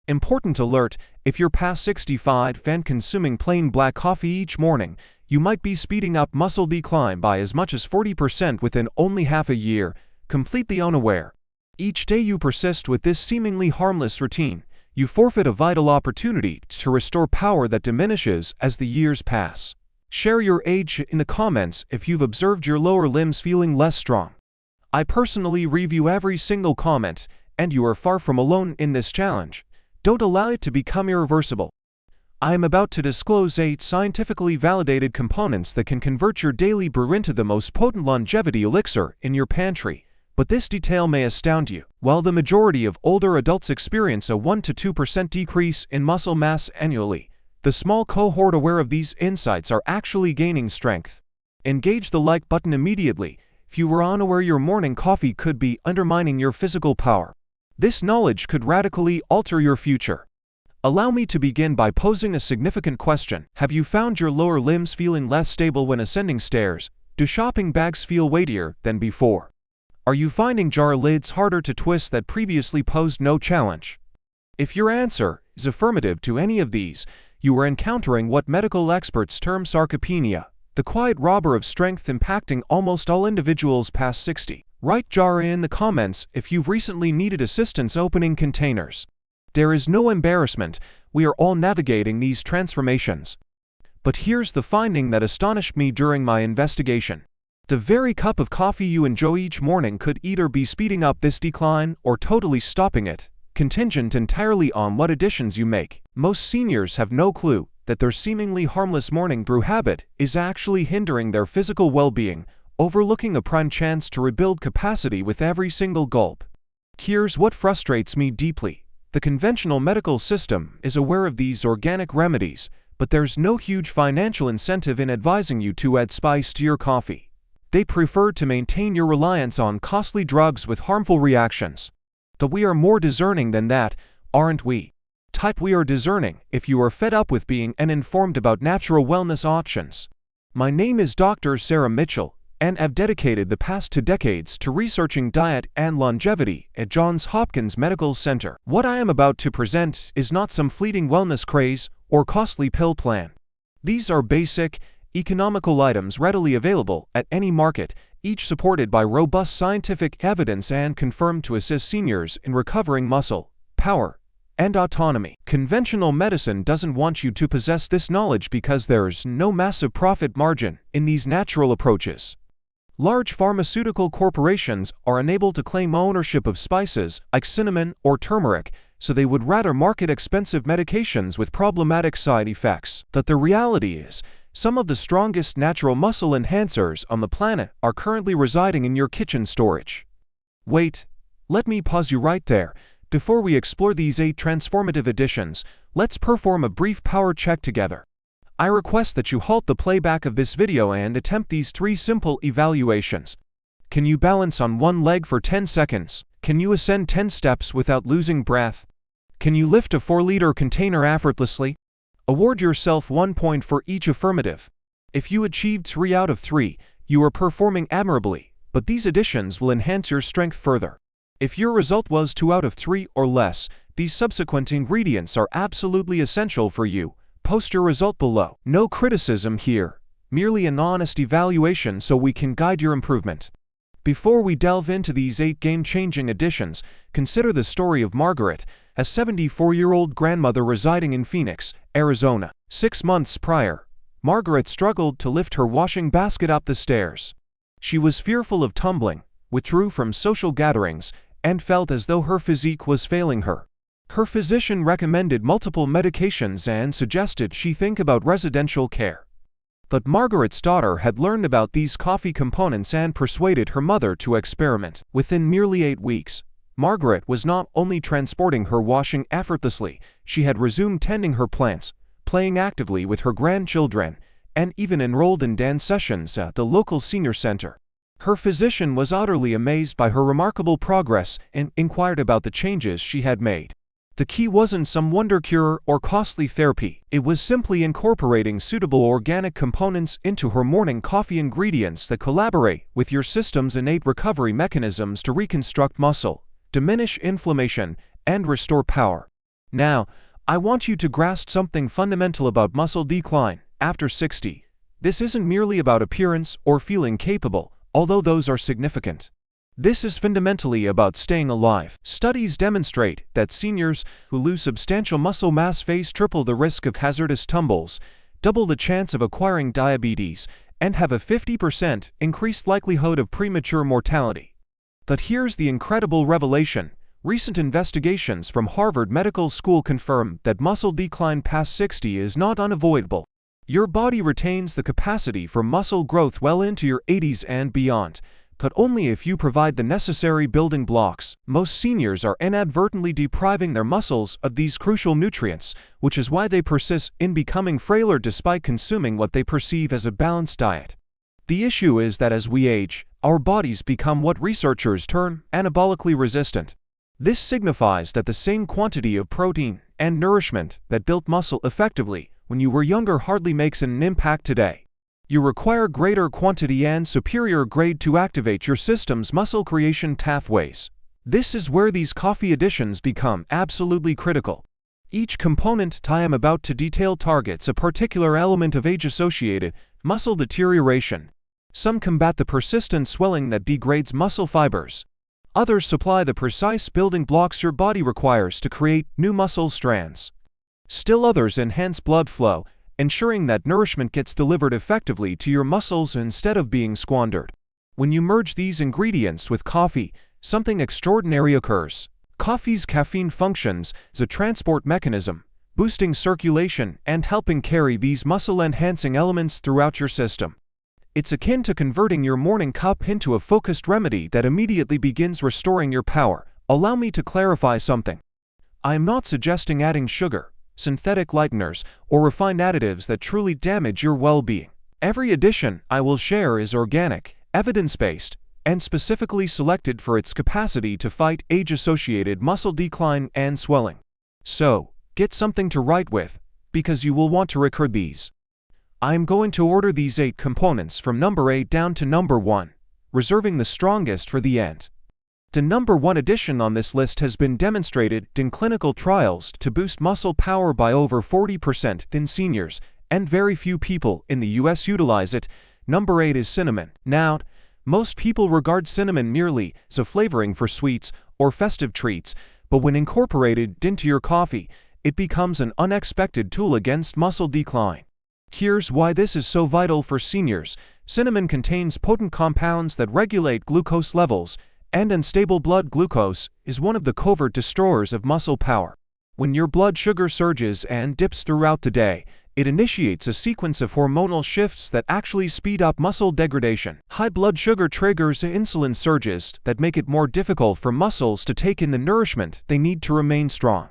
Important alert: if you're past 65 and consuming plain black coffee each morning, you might be speeding up muscle decline by as much as 40% within only half a year, completely unaware. Each day you persist with this seemingly harmless routine, you forfeit a vital opportunity to restore power that diminishes as the years pass. Share your age in the comments if you've observed your lower limbs feeling less strong. I personally review every single comment, and you are far from alone in this challenge. Don't allow it to become irreversible. I am about to disclose 8 scientifically validated components that can convert your daily brew into the most potent longevity elixir in your pantry. But this detail may astound you. While the majority of older adults experience a 1 to 2% decrease in muscle mass annually, the small cohort aware of these insights are actually gaining strength. Engage the like button immediately if you were unaware your morning coffee could be undermining your physical power. This knowledge could radically alter your future. Allow me to begin by posing a significant question. Have you found your lower limbs feeling less stable when ascending stairs? Do shopping bags feel weightier than before? Are you finding jar lids harder to twist that previously posed no challenge? If your answer is affirmative to any of these, you are encountering what medical experts term sarcopenia, the quiet robber of strength impacting almost all individuals past 60. Write jar in the comments if you've recently needed assistance opening containers. There is no embarrassment, we are all navigating these transformations. But here's the finding that astonished me during my investigation. The very cup of coffee you enjoy each morning could either be speeding up this decline or totally stopping it, contingent entirely on what additions you make. Most seniors have no clue that their seemingly harmless morning brew habit is actually hindering their physical well-being, overlooking a prime chance to rebuild capacity with every single gulp. Here's what frustrates me deeply. The conventional medical system is aware of these organic remedies, but there's no huge financial incentive in advising you to add spice to your coffee. They prefer to maintain your reliance on costly drugs with harmful reactions. But we are more discerning than that, aren't we? We are discerning if you are fed up with being uninformed about natural wellness options. My name is Dr. Sarah Mitchell, and I've dedicated the past 2 decades to researching diet and longevity at Johns Hopkins Medical Center. What I am about to present is not some fleeting wellness craze or costly pill plan. These are basic, economical items readily available at any market, each supported by robust scientific evidence and confirmed to assist seniors in recovering muscle, power, and autonomy. Conventional medicine doesn't want you to possess this knowledge because there's no massive profit margin in these natural approaches. Large pharmaceutical corporations are unable to claim ownership of spices like cinnamon or turmeric, so they would rather market expensive medications with problematic side effects. But the reality is, some of the strongest natural muscle enhancers on the planet are currently residing in your kitchen storage. Wait, let me pause you right there. Before we explore these 8 transformative additions, let's perform a brief power check together. I request that you halt the playback of this video and attempt these 3 simple evaluations. Can you balance on one leg for 10 seconds? Can you ascend 10 steps without losing breath? Can you lift a 4-liter container effortlessly? Award yourself 1 point for each affirmative. If you achieved 3 out of 3, you are performing admirably, but these additions will enhance your strength further. If your result was 2 out of 3 or less, these subsequent ingredients are absolutely essential for you. Post your result below. No criticism here, merely an honest evaluation so we can guide your improvement. Before we delve into these 8 game-changing additions, consider the story of Margaret, a 74-year-old grandmother residing in Phoenix, Arizona. 6 months prior, Margaret struggled to lift her washing basket up the stairs. She was fearful of tumbling, withdrew from social gatherings, and felt as though her physique was failing her. Her physician recommended multiple medications and suggested she think about residential care. But Margaret's daughter had learned about these coffee components and persuaded her mother to experiment. Within merely 8 weeks, Margaret was not only transporting her washing effortlessly, she had resumed tending her plants, playing actively with her grandchildren, and even enrolled in dance sessions at the local senior center. Her physician was utterly amazed by her remarkable progress and inquired about the changes she had made. The key wasn't some wonder cure or costly therapy. It was simply incorporating suitable organic components into her morning coffee, ingredients that collaborate with your system's innate recovery mechanisms to reconstruct muscle, diminish inflammation, and restore power. Now, I want you to grasp something fundamental about muscle decline after 60. This isn't merely about appearance or feeling capable, although those are significant. This is fundamentally about staying alive. Studies demonstrate that seniors who lose substantial muscle mass face triple the risk of hazardous tumbles, double the chance of acquiring diabetes, and have a 50% increased likelihood of premature mortality. But here's the incredible revelation. Recent investigations from Harvard Medical School confirm that muscle decline past 60 is not unavoidable. Your body retains the capacity for muscle growth well into your 80s and beyond, but only if you provide the necessary building blocks. Most seniors are inadvertently depriving their muscles of these crucial nutrients, which is why they persist in becoming frailer despite consuming what they perceive as a balanced diet. The issue is that as we age, our bodies become what researchers term anabolically resistant. This signifies that the same quantity of protein and nourishment that built muscle effectively when you were younger hardly makes an impact today. You require greater quantity and superior grade to activate your system's muscle creation pathways. This is where these coffee additions become absolutely critical. Each component I am about to detail targets a particular element of age-associated muscle deterioration. Some combat the persistent swelling that degrades muscle fibers. Others supply the precise building blocks your body requires to create new muscle strands. Still others enhance blood flow, ensuring that nourishment gets delivered effectively to your muscles instead of being squandered. When you merge these ingredients with coffee, something extraordinary occurs. Coffee's caffeine functions as a transport mechanism, boosting circulation and helping carry these muscle-enhancing elements throughout your system. It's akin to converting your morning cup into a focused remedy that immediately begins restoring your power. Allow me to clarify something. I am not suggesting adding sugar, synthetic lighteners, or refined additives that truly damage your well-being. Every addition I will share is organic, evidence-based, and specifically selected for its capacity to fight age-associated muscle decline and swelling. So, get something to write with, because you will want to record these. I am going to order these 8 components from number 8 down to number 1, reserving the strongest for the end. The number 1 addition on this list has been demonstrated in clinical trials to boost muscle power by over 40% in seniors, and very few people in the US utilize it. Number 8 is cinnamon. Now, most people regard cinnamon merely as a flavoring for sweets or festive treats, but when incorporated into your coffee, it becomes an unexpected tool against muscle decline. Here's why this is so vital for seniors. Cinnamon contains potent compounds that regulate glucose levels, and unstable blood glucose is one of the covert destroyers of muscle power. When your blood sugar surges and dips throughout the day, it initiates a sequence of hormonal shifts that actually speed up muscle degradation. High blood sugar triggers insulin surges that make it more difficult for muscles to take in the nourishment they need to remain strong.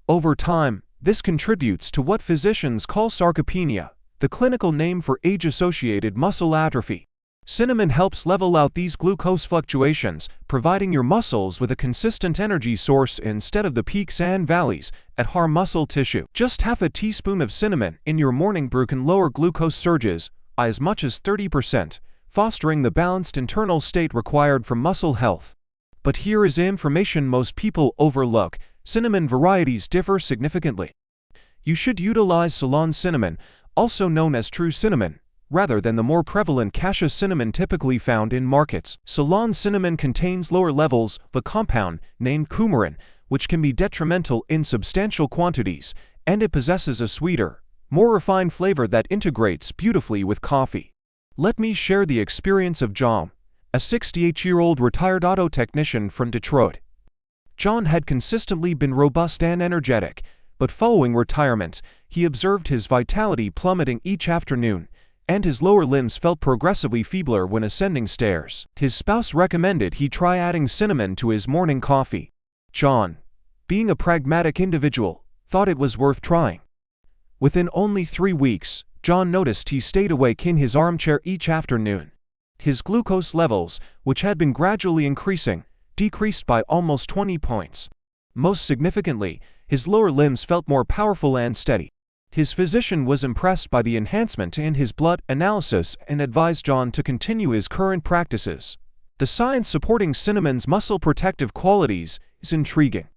Over time, this contributes to what physicians call sarcopenia, the clinical name for age-associated muscle atrophy. Cinnamon helps level out these glucose fluctuations, providing your muscles with a consistent energy source instead of the peaks and valleys that harm muscle tissue. Just half a teaspoon of cinnamon in your morning brew can lower glucose surges by as much as 30%, fostering the balanced internal state required for muscle health. But here is information most people overlook. Cinnamon varieties differ significantly. You should utilize Ceylon cinnamon, also known as true cinnamon, rather than the more prevalent cassia cinnamon typically found in markets. Ceylon cinnamon contains lower levels of a compound named coumarin, which can be detrimental in substantial quantities, and it possesses a sweeter, more refined flavor that integrates beautifully with coffee. Let me share the experience of John, a 68-year-old retired auto technician from Detroit. John had consistently been robust and energetic, but following retirement, he observed his vitality plummeting each afternoon, and his lower limbs felt progressively feebler when ascending stairs. His spouse recommended he try adding cinnamon to his morning coffee. John, being a pragmatic individual, thought it was worth trying. Within only 3 weeks, John noticed he stayed awake in his armchair each afternoon. His glucose levels, which had been gradually increasing, decreased by almost 20 points. Most significantly, his lower limbs felt more powerful and steady. His physician was impressed by the enhancement in his blood analysis and advised John to continue his current practices. The science supporting cinnamon's muscle protective qualities is intriguing.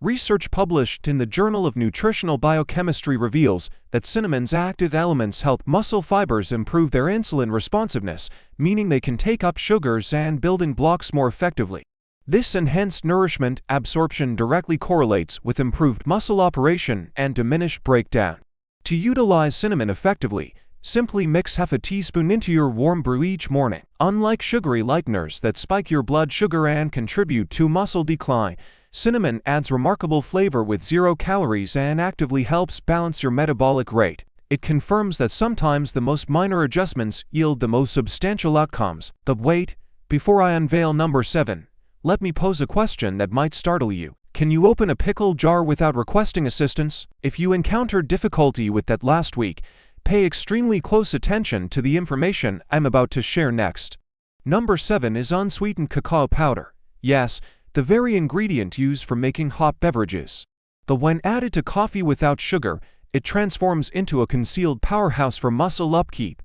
Research published in the Journal of Nutritional Biochemistry reveals that cinnamon's active elements help muscle fibers improve their insulin responsiveness, meaning they can take up sugars and building blocks more effectively. This enhanced nourishment absorption directly correlates with improved muscle operation and diminished breakdown. To utilize cinnamon effectively, simply mix half a teaspoon into your warm brew each morning. Unlike sugary lighteners that spike your blood sugar and contribute to muscle decline, cinnamon adds remarkable flavor with 0 calories and actively helps balance your metabolic rate. It confirms that sometimes the most minor adjustments yield the most substantial outcomes. But wait, before I unveil number 7, let me pose a question that might startle you. Can you open a pickle jar without requesting assistance? If you encountered difficulty with that last week, pay extremely close attention to the information I'm about to share next. Number 7 is unsweetened cacao powder. Yes, the very ingredient used for making hot beverages. But when added to coffee without sugar, it transforms into a concealed powerhouse for muscle upkeep.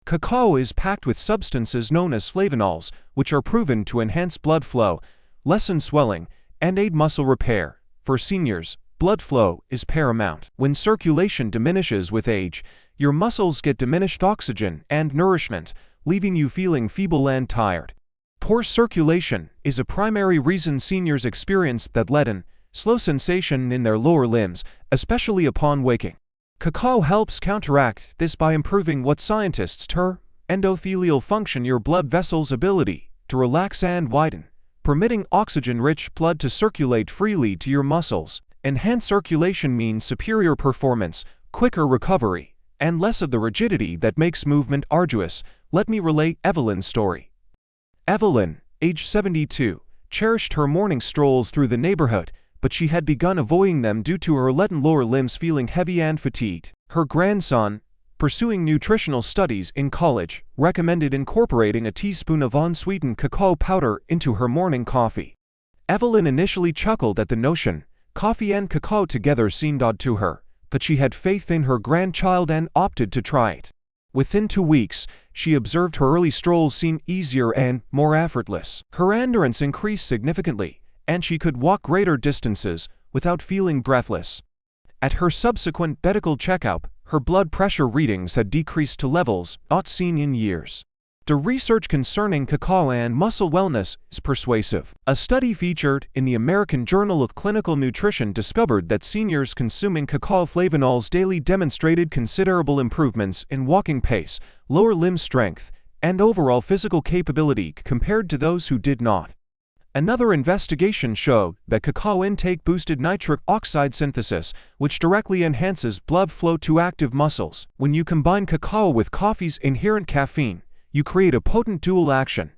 Cacao is packed with substances known as flavonols, which are proven to enhance blood flow, lessen swelling, and aid muscle repair. For seniors, blood flow is paramount. When circulation diminishes with age, your muscles get diminished oxygen and nourishment, leaving you feeling feeble and tired. Poor circulation is a primary reason seniors experience that leaden, slow sensation in their lower limbs, especially upon waking. Cacao helps counteract this by improving what scientists term endothelial function, your blood vessels' ability to relax and widen, permitting oxygen-rich blood to circulate freely to your muscles. Enhanced circulation means superior performance, quicker recovery, and less of the rigidity that makes movement arduous. Let me relate Evelyn's story. Evelyn, age 72, cherished her morning strolls through the neighborhood, but she had begun avoiding them due to her leaden lower limbs feeling heavy and fatigued. Her grandson, pursuing nutritional studies in college, recommended incorporating a teaspoon of unsweetened cacao powder into her morning coffee. Evelyn initially chuckled at the notion. Coffee and cacao together seemed odd to her, but she had faith in her grandchild and opted to try it. Within 2 weeks, she observed her early strolls seemed easier and more effortless. Her endurance increased significantly, and she could walk greater distances without feeling breathless. At her subsequent medical checkup, her blood pressure readings had decreased to levels not seen in years. The research concerning cacao and muscle wellness is persuasive. A study featured in the American Journal of Clinical Nutrition discovered that seniors consuming cacao flavonols daily demonstrated considerable improvements in walking pace, lower limb strength, and overall physical capability compared to those who did not. Another investigation showed that cacao intake boosted nitric oxide synthesis, which directly enhances blood flow to active muscles. When you combine cacao with coffee's inherent caffeine, you create a potent dual action.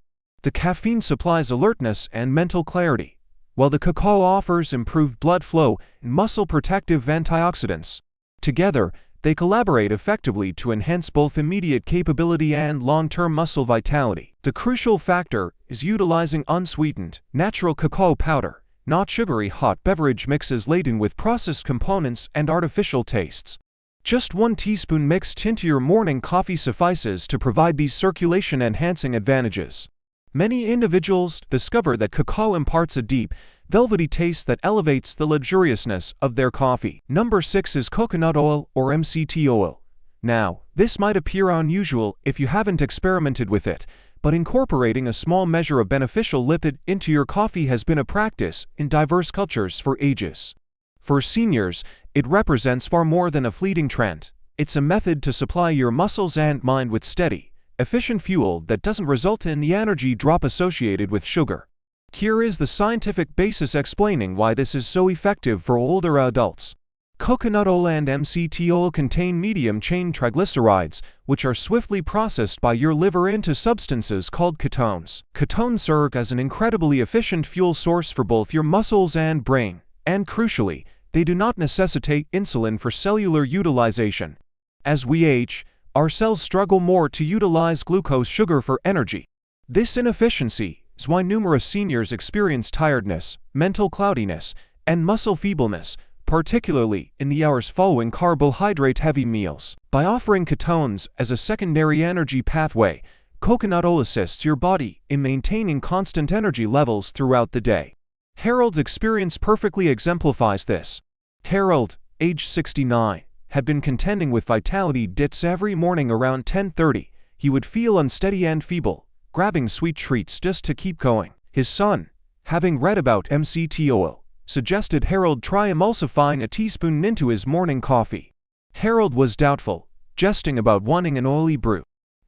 The caffeine supplies alertness and mental clarity, while the cacao offers improved blood flow and muscle protective antioxidants. Together, they collaborate effectively to enhance both immediate capability and long-term muscle vitality. The crucial factor is utilizing unsweetened, natural cacao powder, not sugary hot beverage mixes laden with processed components and artificial tastes. Just 1 teaspoon mixed into your morning coffee suffices to provide these circulation-enhancing advantages. Many individuals discover that cacao imparts a deep, velvety taste that elevates the luxuriousness of their coffee. Number 6 is coconut oil or MCT oil. Now, this might appear unusual if you haven't experimented with it, but incorporating a small measure of beneficial lipid into your coffee has been a practice in diverse cultures for ages. For seniors, it represents far more than a fleeting trend. It's a method to supply your muscles and mind with steady, efficient fuel that doesn't result in the energy drop associated with sugar. Here is the scientific basis explaining why this is so effective for older adults. Coconut oil and MCT oil contain medium-chain triglycerides, which are swiftly processed by your liver into substances called ketones. Ketones serve as an incredibly efficient fuel source for both your muscles and brain, and crucially, they do not necessitate insulin for cellular utilization. As we age, our cells struggle more to utilize glucose sugar for energy. This inefficiency is why numerous seniors experience tiredness, mental cloudiness, and muscle feebleness, particularly in the hours following carbohydrate-heavy meals. By offering ketones as a secondary energy pathway, coconut oil assists your body in maintaining constant energy levels throughout the day. Harold's experience perfectly exemplifies this. Harold, age 69, had been contending with vitality dips every morning around 10:30. He would feel unsteady and feeble, grabbing sweet treats just to keep going. His son, having read about MCT oil, suggested Harold try emulsifying a teaspoon into his morning coffee. Harold was doubtful, jesting about wanting an oily brew.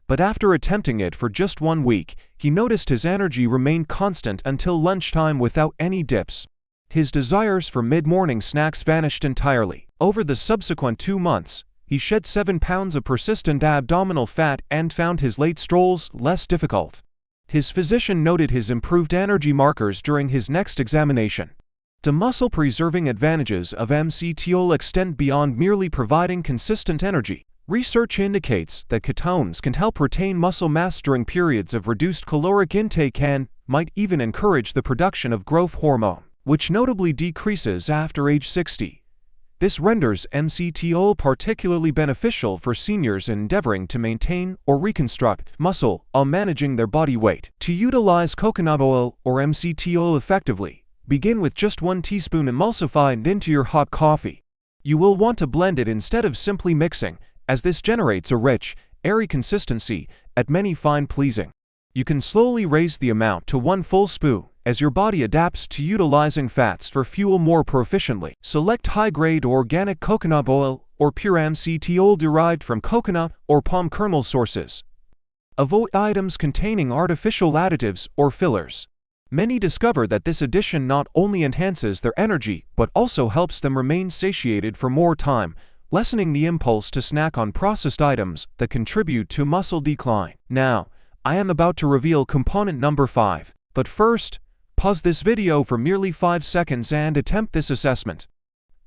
But after attempting it for just 1 week, he noticed his energy remained constant until lunchtime without any dips. His desires for mid-morning snacks vanished entirely. Over the subsequent 2 months, he shed 7 pounds of persistent abdominal fat and found his late strolls less difficult. His physician noted his improved energy markers during his next examination. The muscle-preserving advantages of MCT oil extend beyond merely providing consistent energy. Research indicates that ketones can help retain muscle mass during periods of reduced caloric intake and might even encourage the production of growth hormone, which notably decreases after age 60. This renders MCT oil particularly beneficial for seniors endeavoring to maintain or reconstruct muscle while managing their body weight. To utilize coconut oil or MCT oil effectively, begin with just 1 teaspoon emulsified into your hot coffee. You will want to blend it instead of simply mixing, as this generates a rich, airy consistency at many fine pleasing. You can slowly raise the amount to 1 full spoon as your body adapts to utilizing fats for fuel more proficiently. Select high-grade organic coconut oil or pure MCT oil derived from coconut or palm kernel sources. Avoid items containing artificial additives or fillers. Many discover that this addition not only enhances their energy but also helps them remain satiated for more time, lessening the impulse to snack on processed items that contribute to muscle decline. Now, I am about to reveal component number 5, but first, pause this video for merely 5 seconds and attempt this assessment.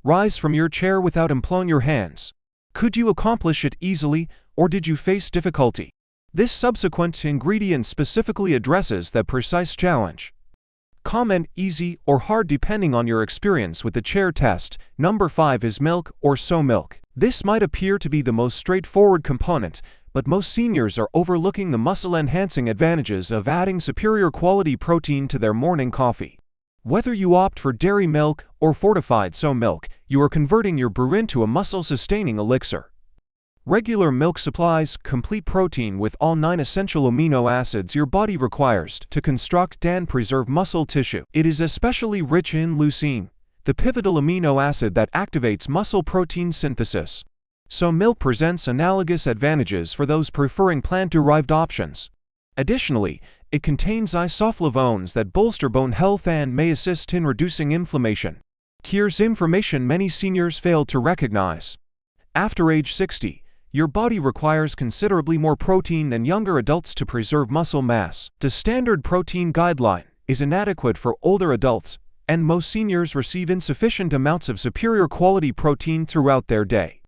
Rise from your chair without employing your hands. Could you accomplish it easily, or did you face difficulty? This subsequent ingredient specifically addresses that precise challenge. Comment easy or hard depending on your experience with the chair test. Number 5 is milk or soy milk. This might appear to be the most straightforward component, but most seniors are overlooking the muscle-enhancing advantages of adding superior quality protein to their morning coffee. Whether you opt for dairy milk or fortified soy milk, you are converting your brew into a muscle-sustaining elixir. Regular milk supplies complete protein with all 9 essential amino acids your body requires to construct and preserve muscle tissue. It is especially rich in leucine, the pivotal amino acid that activates muscle protein synthesis. Soy milk presents analogous advantages for those preferring plant-derived options. Additionally, it contains isoflavones that bolster bone health and may assist in reducing inflammation. Here's information many seniors fail to recognize. After age 60, your body requires considerably more protein than younger adults to preserve muscle mass. The standard protein guideline is inadequate for older adults, and most seniors receive insufficient amounts of superior quality protein throughout their day.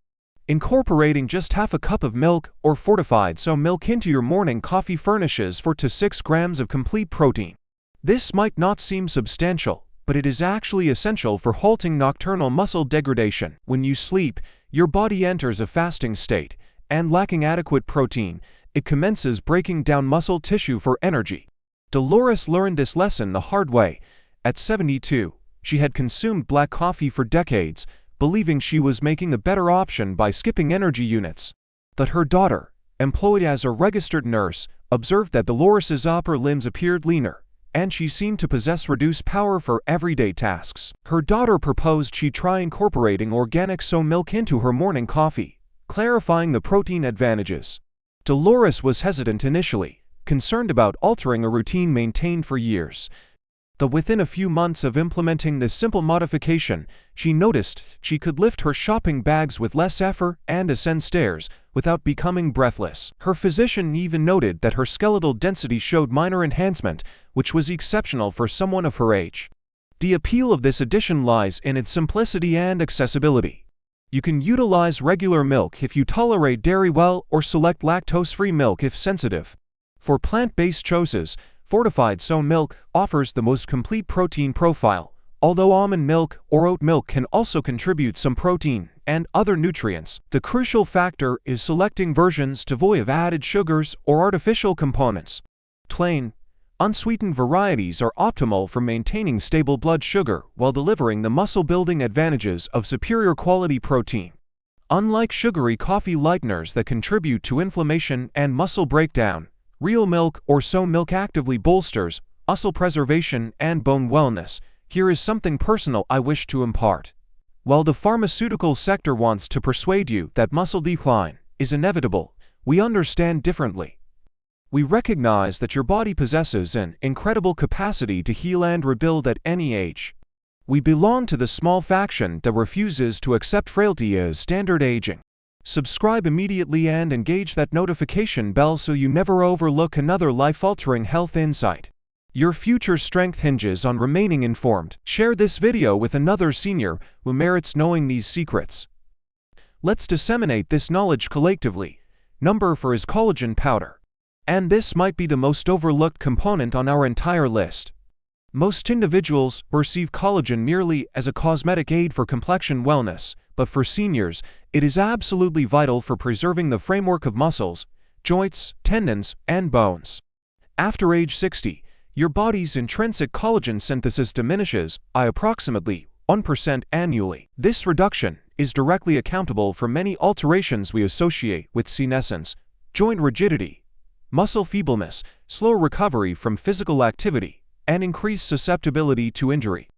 Incorporating just half a cup of milk or fortified soy milk into your morning coffee furnishes 4 to 6 grams of complete protein. This might not seem substantial, but it is actually essential for halting nocturnal muscle degradation. When you sleep, your body enters a fasting state, and lacking adequate protein, it commences breaking down muscle tissue for energy. Dolores learned this lesson the hard way. At 72, she had consumed black coffee for decades, believing she was making the better option by skipping energy units. But her daughter, employed as a registered nurse, observed that Dolores's upper limbs appeared leaner, and she seemed to possess reduced power for everyday tasks. Her daughter proposed she try incorporating organic soy milk into her morning coffee, clarifying the protein advantages. Dolores was hesitant initially, concerned about altering a routine maintained for years. But within a few months of implementing this simple modification, she noticed she could lift her shopping bags with less effort and ascend stairs without becoming breathless. Her physician even noted that her skeletal density showed minor enhancement, which was exceptional for someone of her age. The appeal of this addition lies in its simplicity and accessibility. You can utilize regular milk if you tolerate dairy well, or select lactose-free milk if sensitive. For plant-based choices, fortified soy milk offers the most complete protein profile, although almond milk or oat milk can also contribute some protein and other nutrients. The crucial factor is selecting versions devoid of added sugars or artificial components. Plain, Unsweetened varieties are optimal for maintaining stable blood sugar while delivering the muscle-building advantages of superior quality protein. Unlike sugary coffee lighteners that contribute to inflammation and muscle breakdown, real milk or soy milk actively bolsters muscle preservation and bone wellness. Here is something personal I wish to impart. While the pharmaceutical sector wants to persuade you that muscle decline is inevitable, we understand differently. We recognize that your body possesses an incredible capacity to heal and rebuild at any age. We belong to the small faction that refuses to accept frailty as standard aging. Subscribe immediately and engage that notification bell so you never overlook another life-altering health insight. Your future strength hinges on remaining informed. Share this video with another senior who merits knowing these secrets. Let's disseminate this knowledge collectively. Number 4 is collagen powder. And this might be the most overlooked component on our entire list. Most individuals perceive collagen merely as a cosmetic aid for complexion wellness, but for seniors, it is absolutely vital for preserving the framework of muscles, joints, tendons, and bones. After age 60, your body's intrinsic collagen synthesis diminishes by approximately 1% annually. This reduction is directly accountable for many alterations we associate with senescence, joint rigidity, muscle feebleness, slow recovery from physical activity, and increased susceptibility to injury.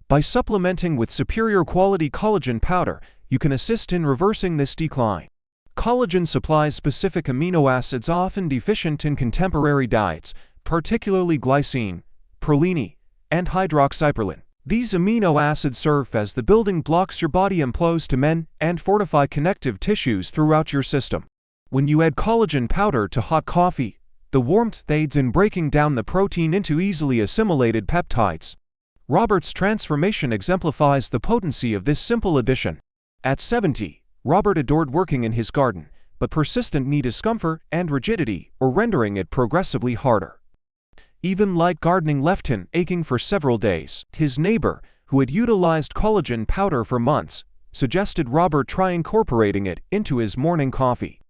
By supplementing with superior quality collagen powder, you can assist in reversing this decline. Collagen supplies specific amino acids often deficient in contemporary diets, particularly glycine, proline, and hydroxyproline. These amino acids serve as the building blocks your body employs to mend and fortify connective tissues throughout your system. When you add collagen powder to hot coffee, the warmth aids in breaking down the protein into easily assimilated peptides. Robert's transformation exemplifies the potency of this simple addition. At 70, Robert adored working in his garden, but persistent knee discomfort and rigidity were rendering it progressively harder. Even light gardening left him aching for several days. His neighbor, who had utilized collagen powder for months, suggested Robert try incorporating it into his morning coffee.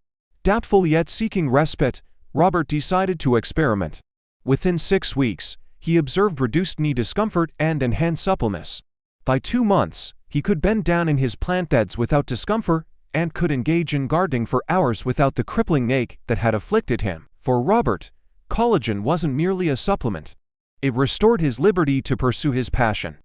Doubtful yet seeking respite, Robert decided to experiment. Within 6 weeks, he observed reduced knee discomfort and enhanced suppleness. By 2 months, he could bend down in his plant beds without discomfort and could engage in gardening for hours without the crippling ache that had afflicted him. For Robert, collagen wasn't merely a supplement. It restored his liberty to pursue his passion.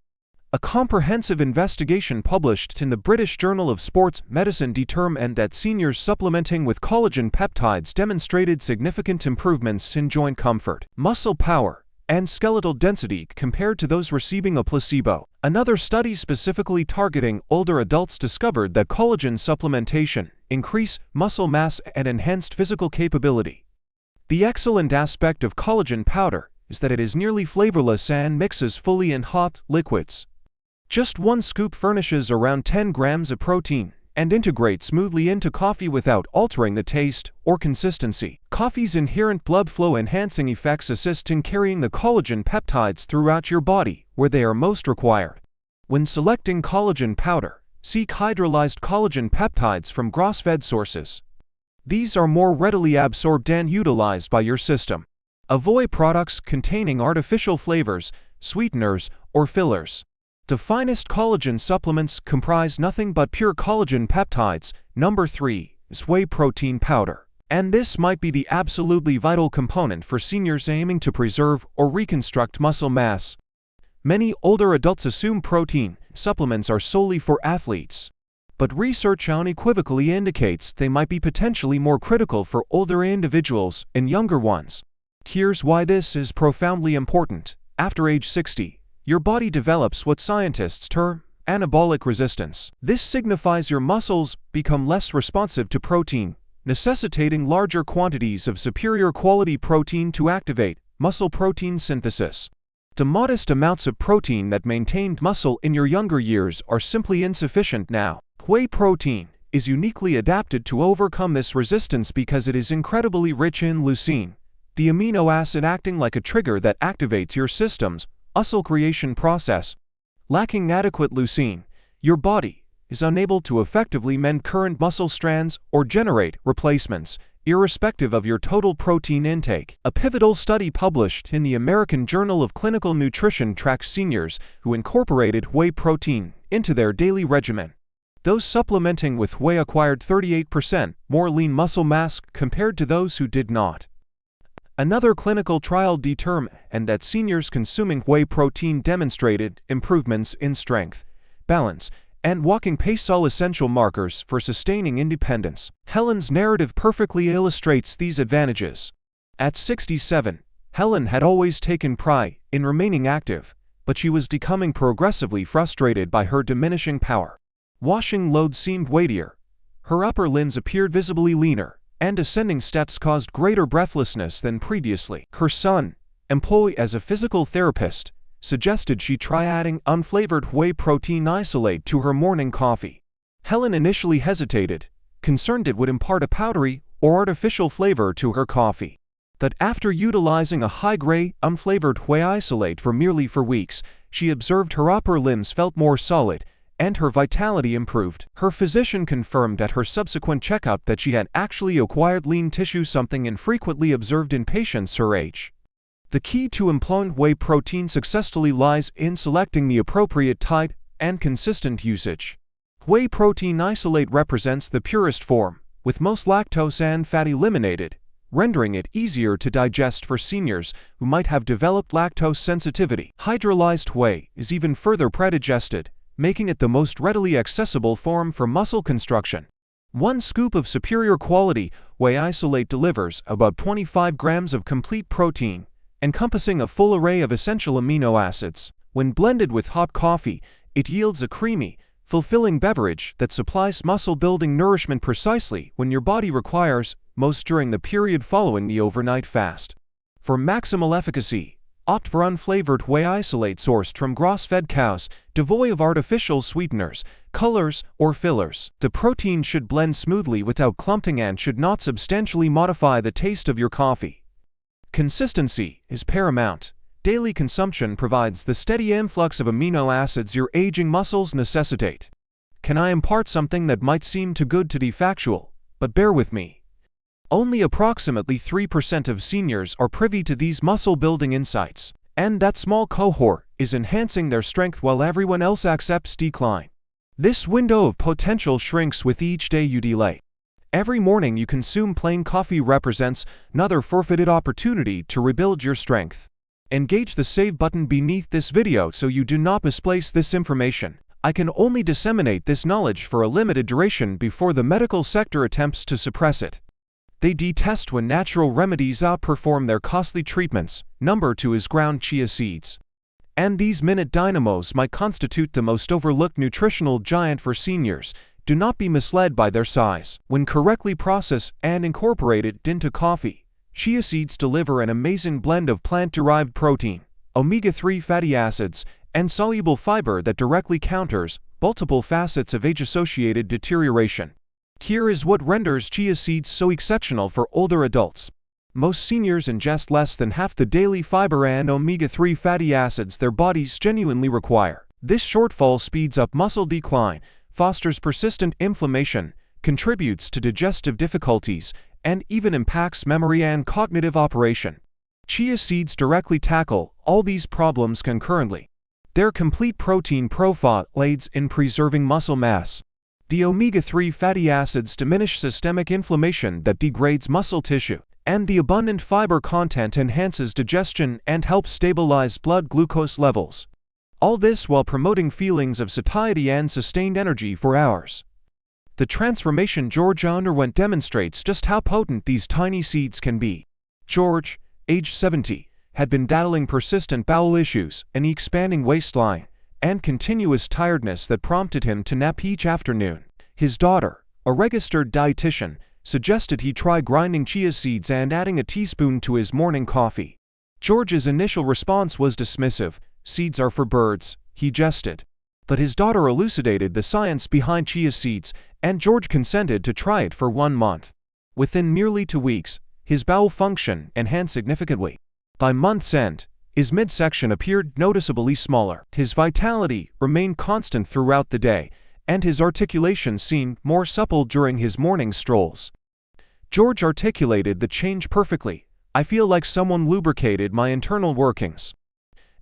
A comprehensive investigation published in the British Journal of Sports Medicine determined that seniors supplementing with collagen peptides demonstrated significant improvements in joint comfort, muscle power, and skeletal density compared to those receiving a placebo. Another study specifically targeting older adults discovered that collagen supplementation increased muscle mass and enhanced physical capability. The excellent aspect of collagen powder is that it is nearly flavorless and mixes fully in hot liquids. Just 1 scoop furnishes around 10 grams of protein and integrates smoothly into coffee without altering the taste or consistency. Coffee's inherent blood flow enhancing effects assist in carrying the collagen peptides throughout your body where they are most required. When selecting collagen powder, seek hydrolyzed collagen peptides from grass-fed sources. These are more readily absorbed and utilized by your system. Avoid products containing artificial flavors, sweeteners, or fillers. The finest collagen supplements comprise nothing but pure collagen peptides. Number 3 is whey protein powder. And this might be the absolutely vital component for seniors aiming to preserve or reconstruct muscle mass. Many older adults assume protein supplements are solely for athletes. But research unequivocally indicates they might be potentially more critical for older individuals and younger ones. Here's why this is profoundly important. After age 60, your body develops what scientists term anabolic resistance. This signifies your muscles become less responsive to protein, necessitating larger quantities of superior quality protein to activate muscle protein synthesis. The modest amounts of protein that maintained muscle in your younger years are simply insufficient now. Whey protein is uniquely adapted to overcome this resistance because it is incredibly rich in leucine, the amino acid acting like a trigger that activates your system's muscle creation process. Lacking adequate leucine, your body is unable to effectively mend current muscle strands or generate replacements, irrespective of your total protein intake. A pivotal study published in the American Journal of Clinical Nutrition tracked seniors who incorporated whey protein into their daily regimen. Those supplementing with whey acquired 38% more lean muscle mass compared to those who did not. Another clinical trial determined that seniors consuming whey protein demonstrated improvements in strength, balance, and walking pace, all essential markers for sustaining independence. Helen's narrative perfectly illustrates these advantages. At 67, Helen had always taken pride in remaining active, but she was becoming progressively frustrated by her diminishing power. Washing load seemed weightier, her upper limbs appeared visibly leaner, and ascending steps caused greater breathlessness than previously. Her son, employed as a physical therapist, suggested she try adding unflavored whey protein isolate to her morning coffee. Helen initially hesitated, concerned it would impart a powdery or artificial flavor to her coffee. But after utilizing a high-grade, unflavored whey isolate for merely 4 weeks, she observed her upper limbs felt more solid, and her vitality improved. Her physician confirmed at her subsequent checkup that she had actually acquired lean tissue, something infrequently observed in patients her age. The key to employing whey protein successfully lies in selecting the appropriate type and consistent usage. Whey protein isolate represents the purest form, with most lactose and fat eliminated, rendering it easier to digest for seniors who might have developed lactose sensitivity. Hydrolyzed whey is even further predigested, making it the most readily accessible form for muscle construction. 1 scoop of superior quality whey isolate delivers about 25 grams of complete protein, encompassing a full array of essential amino acids. When blended with hot coffee, it yields a creamy, fulfilling beverage that supplies muscle-building nourishment precisely when your body requires most during the period following the overnight fast. For maximal efficacy, opt for unflavored whey isolate sourced from grass-fed cows, devoid of artificial sweeteners, colors, or fillers. The protein should blend smoothly without clumping and should not substantially modify the taste of your coffee. Consistency is paramount. Daily consumption provides the steady influx of amino acids your aging muscles necessitate. Can I impart something that might seem too good to be factual, but bear with me. Only approximately 3% of seniors are privy to these muscle-building insights, and that small cohort is enhancing their strength while everyone else accepts decline. This window of potential shrinks with each day you delay. Every morning you consume plain coffee represents another forfeited opportunity to rebuild your strength. Engage the save button beneath this video so you do not misplace this information. I can only disseminate this knowledge for a limited duration before the medical sector attempts to suppress it. They detest when natural remedies outperform their costly treatments. Number 2 is ground chia seeds. And these minute dynamos might constitute the most overlooked nutritional giant for seniors. Do not be misled by their size. When correctly processed and incorporated into coffee, chia seeds deliver an amazing blend of plant-derived protein, omega-3 fatty acids, and soluble fiber that directly counters multiple facets of age-associated deterioration. Here is what renders chia seeds so exceptional for older adults. Most seniors ingest less than half the daily fiber and omega-3 fatty acids their bodies genuinely require. This shortfall speeds up muscle decline, fosters persistent inflammation, contributes to digestive difficulties, and even impacts memory and cognitive operation. Chia seeds directly tackle all these problems concurrently. Their complete protein profile aids in preserving muscle mass. The omega-3 fatty acids diminish systemic inflammation that degrades muscle tissue, and the abundant fiber content enhances digestion and helps stabilize blood glucose levels. All this while promoting feelings of satiety and sustained energy for hours. The transformation George underwent demonstrates just how potent these tiny seeds can be. George, age 70, had been battling persistent bowel issues, an expanding waistline, and continuous tiredness that prompted him to nap each afternoon. His daughter, a registered dietitian, suggested he try grinding chia seeds and adding a teaspoon to his morning coffee. George's initial response was dismissive. "Seeds are for birds," he jested. But his daughter elucidated the science behind chia seeds, and George consented to try it for 1 month. Within merely 2 weeks, his bowel function enhanced significantly. By month's end, his midsection appeared noticeably smaller. His vitality remained constant throughout the day, and his articulation seemed more supple during his morning strolls. George articulated the change perfectly. I feel like someone lubricated my internal workings.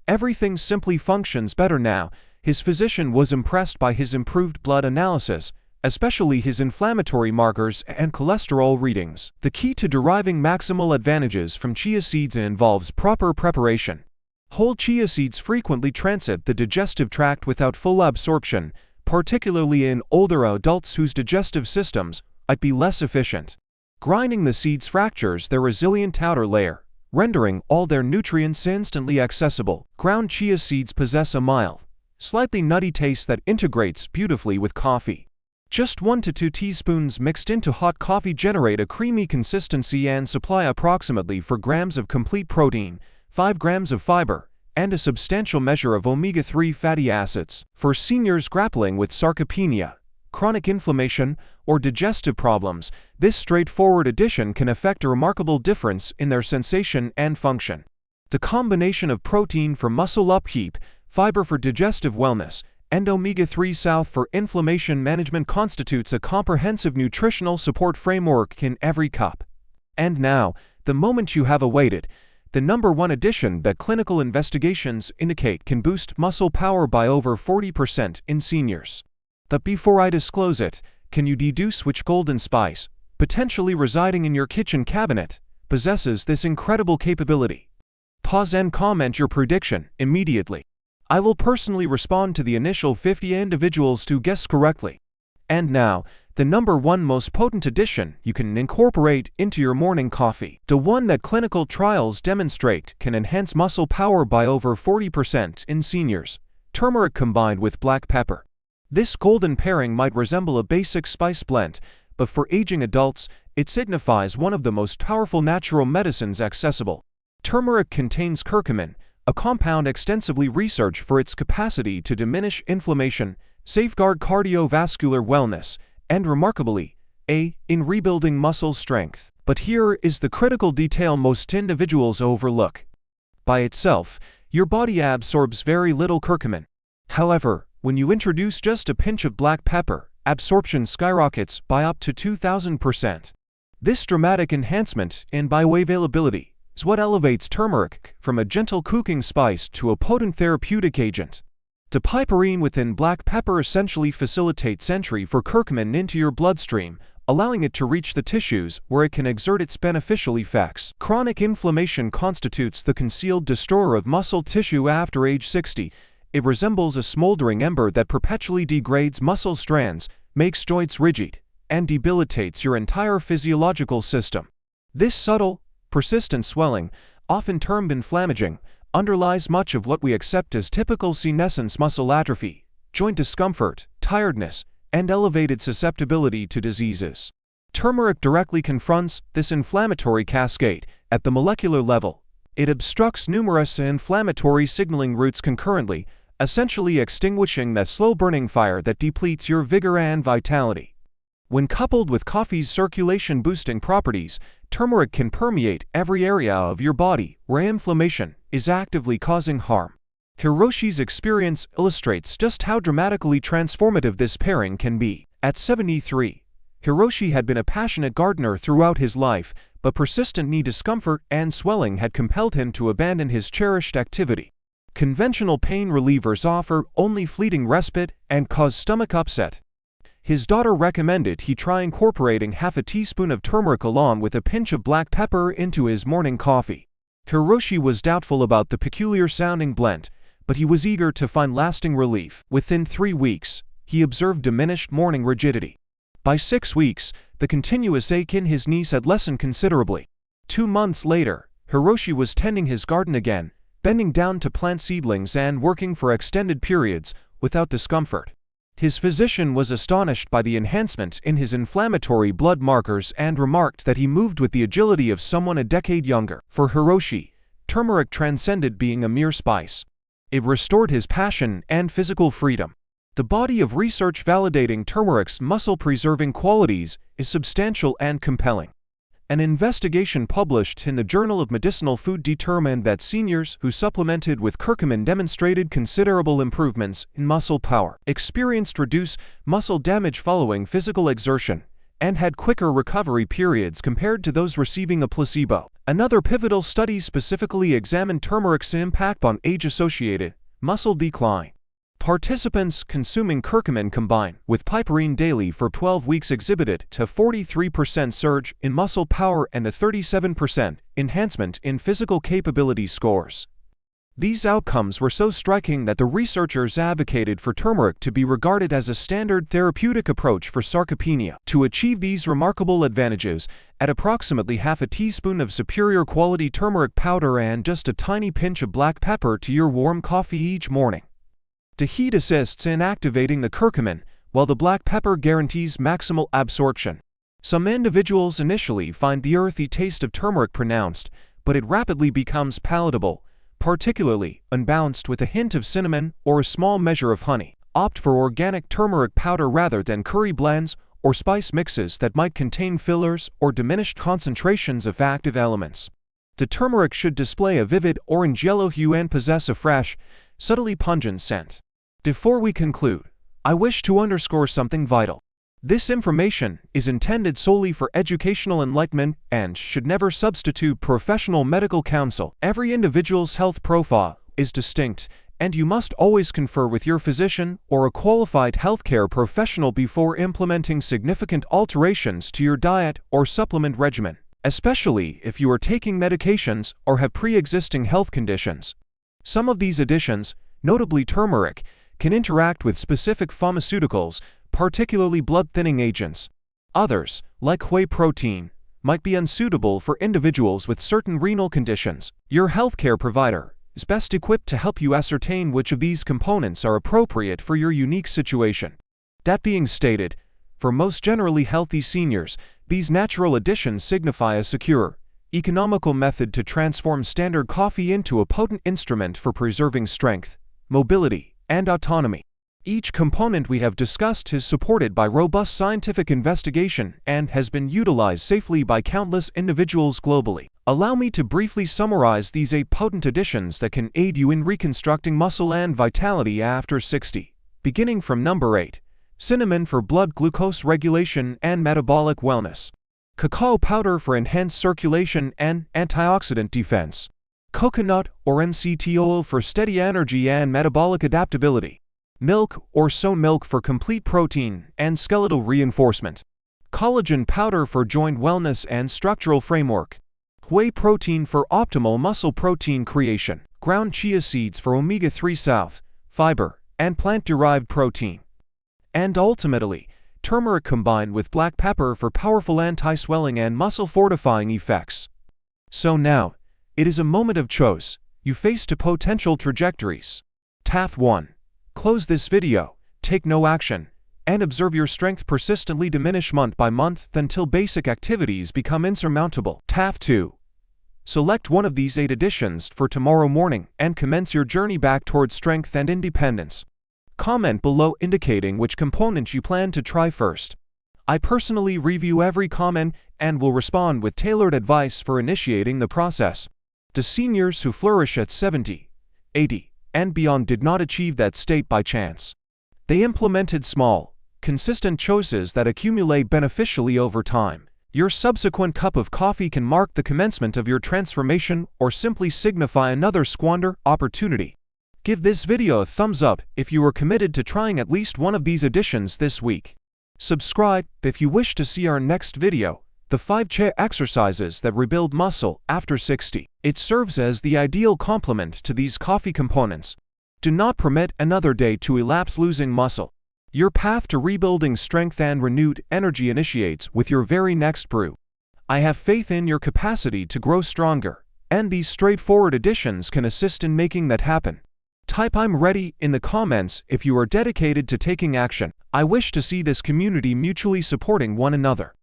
Everything simply functions better now. His physician was impressed by his improved blood analysis, especially his inflammatory markers and cholesterol readings. The key to deriving maximal advantages from chia seeds involves proper preparation. Whole chia seeds frequently transit the digestive tract without full absorption, particularly in older adults whose digestive systems might be less efficient. Grinding the seeds fractures their resilient outer layer, rendering all their nutrients instantly accessible. Ground chia seeds possess a mild, slightly nutty taste that integrates beautifully with coffee. Just 1 to 2 teaspoons mixed into hot coffee generate a creamy consistency and supply approximately 4 grams of complete protein, 5 grams of fiber, and a substantial measure of omega-3 fatty acids. For seniors grappling with sarcopenia, chronic inflammation, or digestive problems, this straightforward addition can effect a remarkable difference in their sensation and function. The combination of protein for muscle upkeep, fiber for digestive wellness, and omega-3 south for inflammation management constitutes a comprehensive nutritional support framework in every cup. And now, the moment you have awaited, the #1 addition that clinical investigations indicate can boost muscle power by over 40% in seniors. But before I disclose it, can you deduce which golden spice, potentially residing in your kitchen cabinet, possesses this incredible capability? Pause and comment your prediction immediately. I will personally respond to the initial 50 individuals to guess correctly. And now, the #1 most potent addition you can incorporate into your morning coffee. The one that clinical trials demonstrate can enhance muscle power by over 40% in seniors. Turmeric combined with black pepper. This golden pairing might resemble a basic spice blend, but for aging adults, it signifies one of the most powerful natural medicines accessible. Turmeric contains curcumin, a compound extensively researched for its capacity to diminish inflammation, safeguard cardiovascular wellness, and remarkably, in rebuilding muscle strength. But here is the critical detail most individuals overlook. By itself, your body absorbs very little curcumin. However, when you introduce just a pinch of black pepper, absorption skyrockets by up to 2,000%. This dramatic enhancement in bioavailability is what elevates turmeric from a gentle cooking spice to a potent therapeutic agent. The piperine within black pepper essentially facilitates entry for curcumin into your bloodstream, allowing it to reach the tissues where it can exert its beneficial effects. Chronic inflammation constitutes the concealed destroyer of muscle tissue after age 60. It resembles a smoldering ember that perpetually degrades muscle strands, makes joints rigid, and debilitates your entire physiological system. This subtle, persistent swelling, often termed inflammaging, underlies much of what we accept as typical senescence muscle atrophy, joint discomfort, tiredness, and elevated susceptibility to diseases. Turmeric directly confronts this inflammatory cascade at the molecular level. It obstructs numerous inflammatory signaling routes concurrently, essentially extinguishing that slow-burning fire that depletes your vigor and vitality. When coupled with coffee's circulation-boosting properties, turmeric can permeate every area of your body where inflammation is actively causing harm. Hiroshi's experience illustrates just how dramatically transformative this pairing can be. At 73, Hiroshi had been a passionate gardener throughout his life, but persistent knee discomfort and swelling had compelled him to abandon his cherished activity. Conventional pain relievers offer only fleeting respite and cause stomach upset. His daughter recommended he try incorporating half a teaspoon of turmeric along with a pinch of black pepper into his morning coffee. Hiroshi was doubtful about the peculiar-sounding blend, but he was eager to find lasting relief. Within 3 weeks, he observed diminished morning rigidity. By 6 weeks, the continuous ache in his knees had lessened considerably. 2 months later, Hiroshi was tending his garden again, bending down to plant seedlings and working for extended periods without discomfort. His physician was astonished by the enhancement in his inflammatory blood markers and remarked that he moved with the agility of someone a decade younger. For Hiroshi, turmeric transcended being a mere spice. It restored his passion and physical freedom. The body of research validating turmeric's muscle-preserving qualities is substantial and compelling. An investigation published in the Journal of Medicinal Food determined that seniors who supplemented with curcumin demonstrated considerable improvements in muscle power, experienced reduced muscle damage following physical exertion, and had quicker recovery periods compared to those receiving a placebo. Another pivotal study specifically examined turmeric's impact on age-associated muscle decline. Participants consuming curcumin combined with piperine daily for 12 weeks exhibited a 43% surge in muscle power and a 37% enhancement in physical capability scores. These outcomes were so striking that the researchers advocated for turmeric to be regarded as a standard therapeutic approach for sarcopenia. To achieve these remarkable advantages, add approximately half a teaspoon of superior quality turmeric powder and just a tiny pinch of black pepper to your warm coffee each morning. The heat assists in activating the curcumin, while the black pepper guarantees maximal absorption. Some individuals initially find the earthy taste of turmeric pronounced, but it rapidly becomes palatable, particularly unbalanced with a hint of cinnamon or a small measure of honey. Opt for organic turmeric powder rather than curry blends or spice mixes that might contain fillers or diminished concentrations of active elements. The turmeric should display a vivid orange-yellow hue and possess a fresh, subtly pungent scent. Before we conclude, I wish to underscore something vital. This information is intended solely for educational enlightenment and should never substitute professional medical counsel. Every individual's health profile is distinct, and you must always confer with your physician or a qualified healthcare professional before implementing significant alterations to your diet or supplement regimen, especially if you are taking medications or have pre-existing health conditions. Some of these additions, notably turmeric, can interact with specific pharmaceuticals, particularly blood-thinning agents. Others, like whey protein, might be unsuitable for individuals with certain renal conditions. Your healthcare provider is best equipped to help you ascertain which of these components are appropriate for your unique situation. That being stated, for most generally healthy seniors, these natural additions signify a secure, economical method to transform standard coffee into a potent instrument for preserving strength, mobility, and autonomy. Each component we have discussed is supported by robust scientific investigation and has been utilized safely by countless individuals globally. Allow me to briefly summarize these 8 potent additions that can aid you in reconstructing muscle and vitality after 60. Beginning from number 8, cinnamon for blood glucose regulation and metabolic wellness. Cacao powder for enhanced circulation and antioxidant defense. Coconut or MCT oil for steady energy and metabolic adaptability. Milk or soy milk for complete protein and skeletal reinforcement. Collagen powder for joint wellness and structural framework. Whey protein for optimal muscle protein creation. Ground chia seeds for omega-3 south, fiber, and plant-derived protein. And ultimately, turmeric combined with black pepper for powerful anti-swelling and muscle-fortifying effects. So now, it is a moment of choice. You face 2 potential trajectories. Task 1. Close this video, take no action, and observe your strength persistently diminish month by month until basic activities become insurmountable. Task 2. Select one of these 8 additions for tomorrow morning and commence your journey back towards strength and independence. Comment below indicating which component you plan to try first. I personally review every comment and will respond with tailored advice for initiating the process. The seniors who flourish at 70, 80, and beyond did not achieve that state by chance. They implemented small, consistent choices that accumulate beneficially over time. Your subsequent cup of coffee can mark the commencement of your transformation or simply signify another squander opportunity. Give this video a thumbs up if you are committed to trying at least one of these additions this week. Subscribe if you wish to see our next video, the 5 chair exercises that rebuild muscle after 60. It serves as the ideal complement to these coffee components. Do not permit another day to elapse losing muscle. Your path to rebuilding strength and renewed energy initiates with your very next brew. I have faith in your capacity to grow stronger, and these straightforward additions can assist in making that happen. Type "I'm ready" in the comments if you are dedicated to taking action. I wish to see this community mutually supporting one another.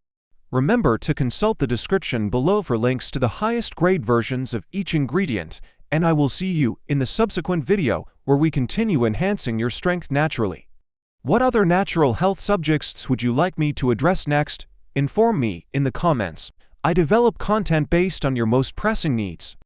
Remember to consult the description below for links to the highest grade versions of each ingredient, and I will see you in the subsequent video where we continue enhancing your strength naturally. What other natural health subjects would you like me to address next? Inform me in the comments. I develop content based on your most pressing needs.